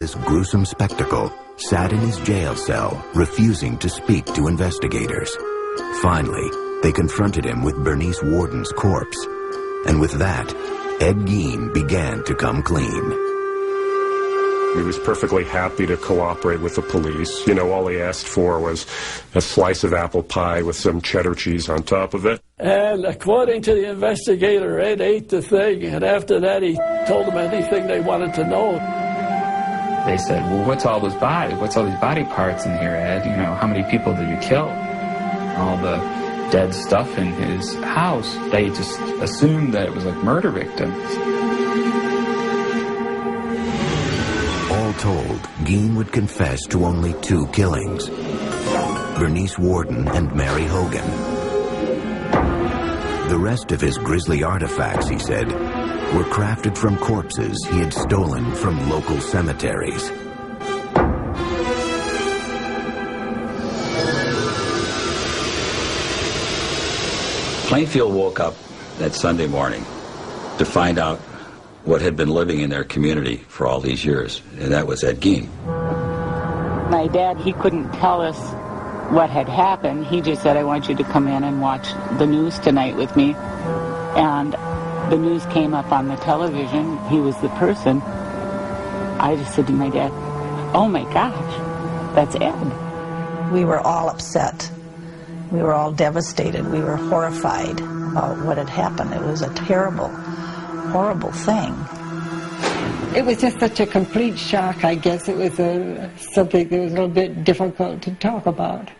This gruesome spectacle sat in his jail cell, refusing to speak to investigators. Finally, they confronted him with Bernice Warden's corpse. And with that, Ed Geen began to come clean. He was perfectly happy to cooperate with the police. You know, all he asked for was a slice of apple pie with some cheddar cheese on top of it. And according to the investigator, Ed ate the thing, and after that he told them anything they wanted to know. They said, well, what's all these body parts in here, Ed? You know, how many people did you kill? All the dead stuff in his house. They just assumed that it was like murder victims. All told, Geen would confess to only 2 killings. Bernice Warden and Mary Hogan. The rest of his grisly artifacts, he said, were crafted from corpses he had stolen from local cemeteries. Plainfield woke up that Sunday morning to find out what had been living in their community for all these years, and that was Ed Geen. My dad, he couldn't tell us what had happened. He just said, I want you to come in and watch the news tonight with me. And the news came up on the television. He was the person. I just said to my dad, oh my gosh, that's Ed. We were all upset. We were all devastated. We were horrified about what had happened. It was a terrible, horrible thing. It was just such a complete shock, I guess. It was something that was a little bit difficult to talk about.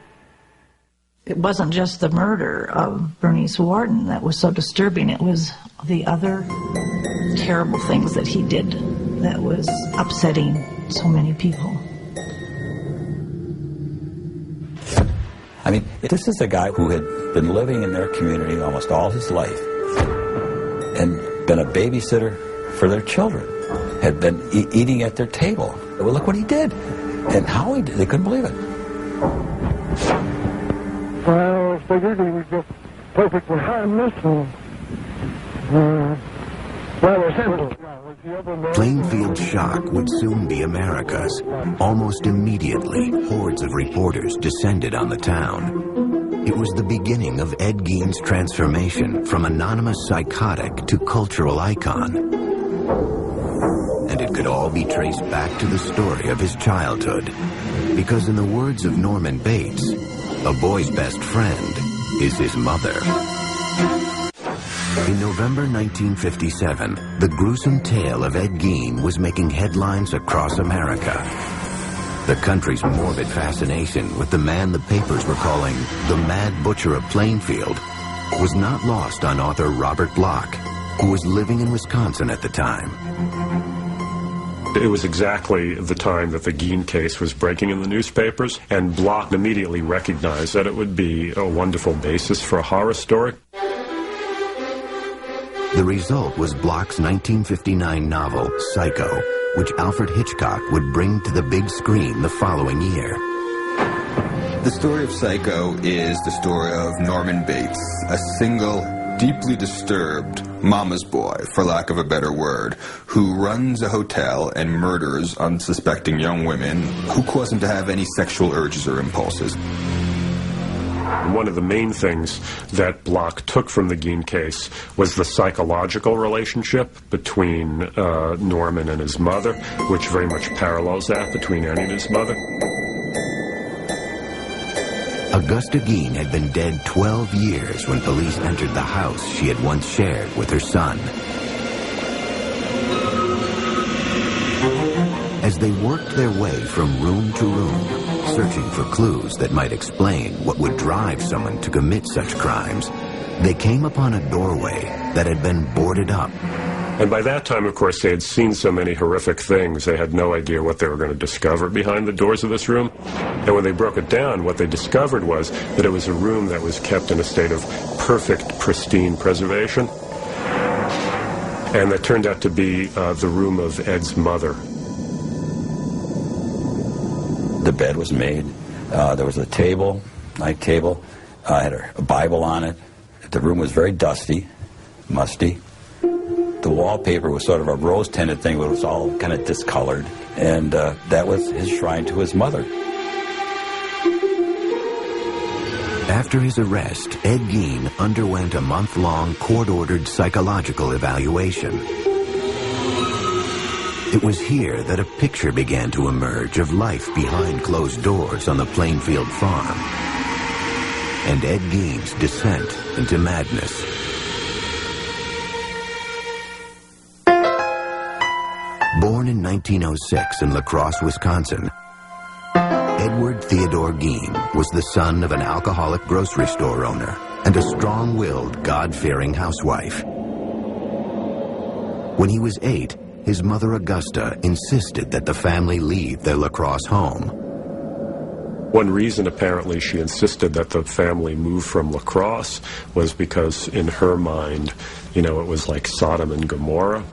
It wasn't just the murder of Bernice Warden that was so disturbing. It was the other terrible things that he did that was upsetting so many people. I mean, this is a guy who had been living in their community almost all his life and been a babysitter for their children, had been eating at their table. Well, look what he did and how he did. They couldn't believe it. Well, I figured he was just perfectly harmless and rather simple. Plainfield's shock would soon be America's. Almost immediately, hordes of reporters descended on the town. It was the beginning of Ed Geen's transformation from anonymous psychotic to cultural icon. And it could all be traced back to the story of his childhood. Because in the words of Norman Bates, a boy's best friend is his mother. In November 1957, the gruesome tale of Ed Geen was making headlines across America. The country's morbid fascination with the man the papers were calling the Mad Butcher of Plainfield was not lost on author Robert Bloch, who was living in Wisconsin at the time. It was exactly the time that the Geen case was breaking in the newspapers, and Bloch immediately recognized that it would be a wonderful basis for a horror story. The result was Bloch's 1959 novel, Psycho, which Alfred Hitchcock would bring to the big screen the following year. The story of Psycho is the story of Norman Bates, a single, deeply disturbed mama's boy, for lack of a better word, who runs a hotel and murders unsuspecting young women who cause him to have any sexual urges or impulses. One of the main things that Bloch took from the Geen case was the psychological relationship between Norman and his mother, which very much parallels that between Annie and his mother. Augusta Geen had been dead 12 years when police entered the house she had once shared with her son. As they worked their way from room to room, searching for clues that might explain what would drive someone to commit such crimes, they came upon a doorway that had been boarded up. And by that time, of course, they had seen so many horrific things, they had no idea what they were going to discover behind the doors of this room. And when they broke it down, what they discovered was that it was a room that was kept in a state of perfect, pristine preservation. And that turned out to be the room of Ed's mother. The bed was made. There was a table, night table. Had a Bible on it. The room was very dusty, musty. The wallpaper was sort of a rose-tinted thing, but it was all kind of discolored. and that was his shrine to his mother. After his arrest, Ed Gein underwent a month-long court-ordered psychological evaluation. It was here that a picture began to emerge of life behind closed doors on the Plainsfield farm, and Ed Gein's descent into madness. Born in 1906 in La Crosse, Wisconsin, Edward Tиъдър Гийн was the son of an alcoholic grocery store owner and a strong-willed, God-fearing housewife. When he was 8, his mother Augusta insisted that the family leave their La Crosse home. One reason, apparently, she insisted that the family move from La Crosse was because, in her mind, it was like Sodom and Gomorrah.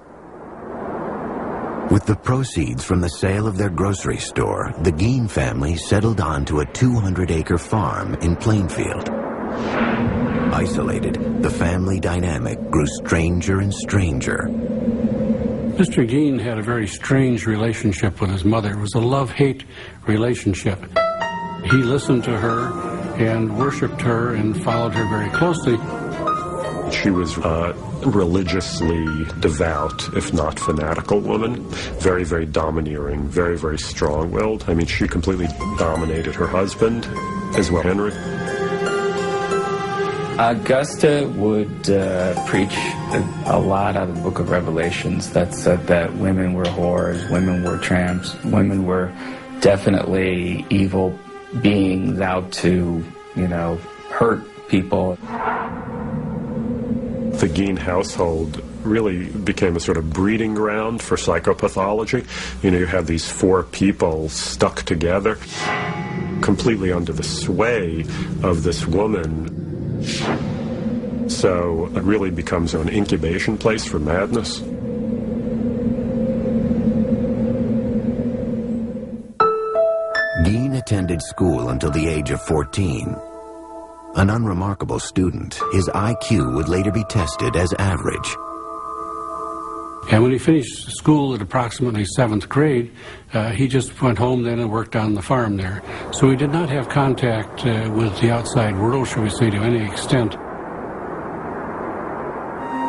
With the proceeds from the sale of their grocery store, the Гийн family settled onto a 200-acre farm in Plainfield. Isolated, the family dynamic grew stranger and stranger. Mr. Гийн had a very strange relationship with his mother. It was a love-hate relationship. He listened to her and worshipped her and followed her very closely. She was a religiously devout, if not fanatical woman. Very, very domineering, very, very strong-willed. I mean, she completely dominated her husband, as well Henry. Augusta would preach a lot out of the book of Revelations that said that women were whores, women were tramps, women were definitely evil beings out to, hurt people. The Гийн household really became a sort of breeding ground for psychopathology. You had these 4 people stuck together, completely under the sway of this woman. So it really becomes an incubation place for madness. Гийн attended school until the age of 14. An unremarkable student, his IQ would later be tested as average. And when he finished school at approximately 7th grade, he just went home then and worked on the farm there. So he did not have contact with the outside world, shall we say, to any extent.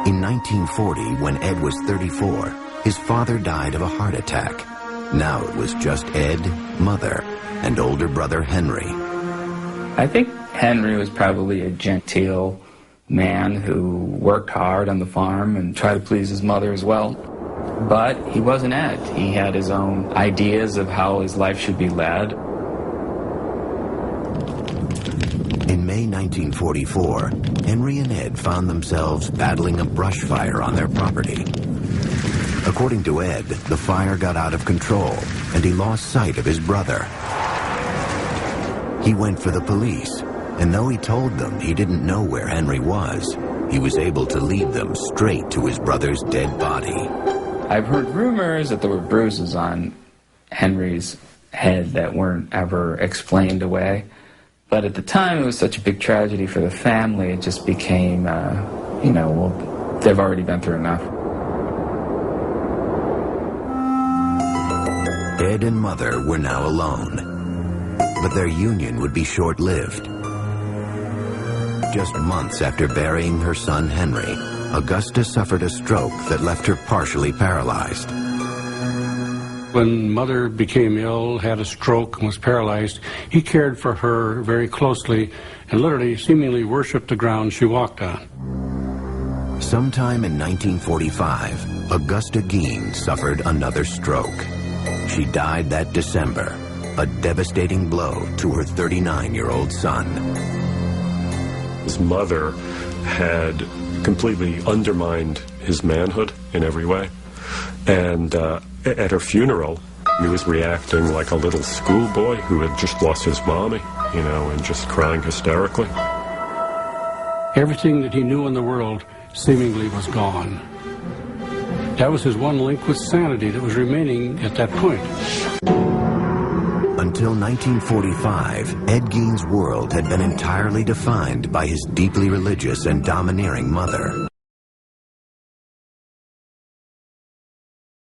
In 1940, when Ed was 34, his father died of a heart attack. Now it was just Ed, mother, and older brother Henry. I think Henry was probably a genteel man who worked hard on the farm and tried to please his mother as well. But he wasn't Ed. He had his own ideas of how his life should be led. In May 1944, Henry and Ed found themselves battling a brush fire on their property. According to Ed, the fire got out of control and he lost sight of his brother. He went for the police, and though he told them he didn't know where Henry was, he was able to lead them straight to his brother's dead body. I've heard rumors that there were bruises on Henry's head that weren't ever explained away. But at the time, it was such a big tragedy for the family, it just became, they've already been through enough. Ed and Mother were now alone, but their union would be short-lived. Just months after burying her son Henry, Augusta suffered a stroke that left her partially paralyzed. When Mother became ill, had a stroke, and was paralyzed, he cared for her very closely and literally, seemingly worshipped the ground she walked on. Sometime in 1945, Augusta Гийн suffered another stroke. She died that December, a devastating blow to her 39-year-old son. His mother had completely undermined his manhood in every way. And at her funeral, he was reacting like a little schoolboy who had just lost his mommy, and just crying hysterically. Everything that he knew in the world seemingly was gone. That was his one link with sanity that was remaining at that point. Until 1945, Ed Gein's world had been entirely defined by his deeply religious and domineering mother.